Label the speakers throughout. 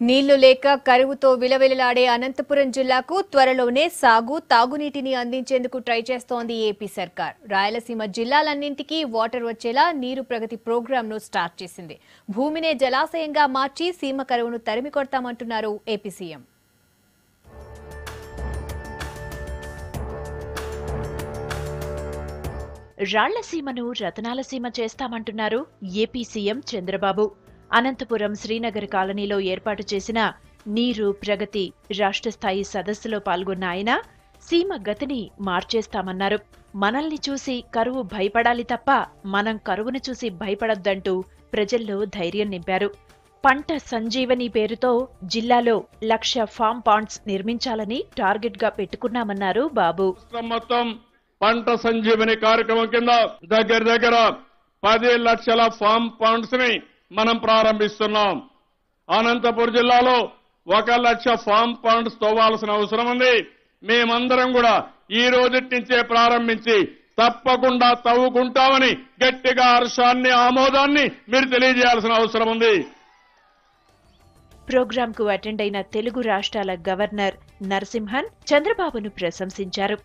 Speaker 1: నీళ్లు లేక కరువుతో విలవిలలాడే అనంతపురం జిల్లాకు త్వరలోనే సాగు తాగునీటిని అందించేందుకు ట్రై చేస్తోంది ఏపీ సర్కార్. రాయలసీమ జిల్లాలన్నింటికీ వాటర్ వచ్చేలా నీరు ప్రగతి ప్రోగ్రాంను స్టార్ట్ చేసింది. భూమినే జలాశయంగా మార్చి సీమ కరువును తరిమి కొడతామంటున్నారు ఏపీ సీఎం.
Speaker 2: రాళ్లసీమను రతనాలసీమ చేస్తామంటున్నారు ఏపీ సీఎం చంద్రబాబు. అనంతపురం శ్రీనగర్ కాలనీలో ఏర్పాటు చేసిన నీరు ప్రగతి రాష్ట్ర స్థాయి సదస్సులో పాల్గొన్న ఆయన సీమ గతిని మార్చేస్తామన్నారు. మనల్ని చూసి కరువు భయపడాలి తప్ప మనం కరువును చూసి భయపడొద్దంటూ ప్రజల్లో ధైర్యం నింపారు. పంట సంజీవని పేరుతో జిల్లాలో 1,00,000 ఫామ్ పాండ్స్ నిర్మించాలని టార్గెట్ గా పెట్టుకున్నామన్నారు బాబు.
Speaker 3: పంట సంజీవని కార్యక్రమం కింద దగ్గర 10 లక్షల ఫామ్ పాండ్స్ ని మనం ప్రారంభిస్తున్నాం. అనంతపురం జిల్లాలో 1,00,000 ఫామ్ పాండ్స్ తవ్వాల్సిన అవసరం ఉంది. మేమందరం కూడా ఈ రోజు నుంచే ప్రారంభించి తప్పకుండా తవ్వుకుంటామని గట్టిగా హర్షాన్ని ఆమోదాన్ని మీరు తెలియజేయాల్సిన అవసరం ఉంది.
Speaker 2: ప్రోగ్రాం కు అటెండ్ అయిన తెలుగు రాష్ట్రాల గవర్నర్ నరసింహన్ చంద్రబాబును ప్రశంసించారు.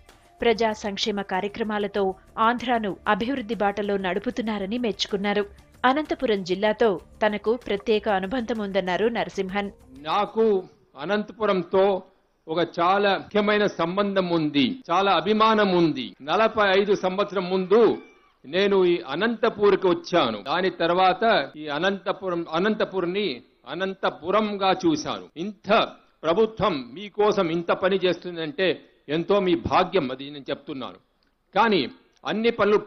Speaker 2: ప్రజా సంక్షేమ కార్యక్రమాలతో ఆంధ్రాను అభివృద్ధి బాటలో నడుపుతున్నారని మెచ్చుకున్నారు. అనంతపురం జిల్లాతో తనకు ప్రత్యేక అనుబంధం ఉందన్నారు నరసింహన్.
Speaker 4: నాకు అనంతపురంతో ఒక చాలా ముఖ్యమైన సంబంధం ఉంది, చాలా అభిమానం ఉంది. 45 సంవత్సరం ముందు నేను ఈ అనంతపూర్కి వచ్చాను. దాని తర్వాత ఈ అనంతపురంని అనంతపురంగా చూశాను. ఇంత ప్రభుత్వం మీకోసం ఇంత పని చేస్తుందంటే ఎంతో మీ భాగ్యం, అది నేను చెప్తున్నాను. కానీ అన్ని పనులు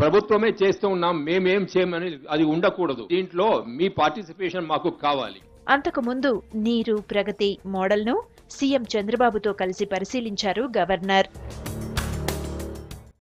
Speaker 4: ప్రభుత్వమే చేస్తూ ఉన్నాం, మేమేం చేయమని అది ఉండకూడదు. దీంట్లో మీ పార్టిసిపేషన్ మాకు కావాలి.
Speaker 2: అంతకుముందు నీరు ప్రగతి మోడల్ను సీఎం చంద్రబాబుతో కలిసి పరిశీలించారు గవర్నర్.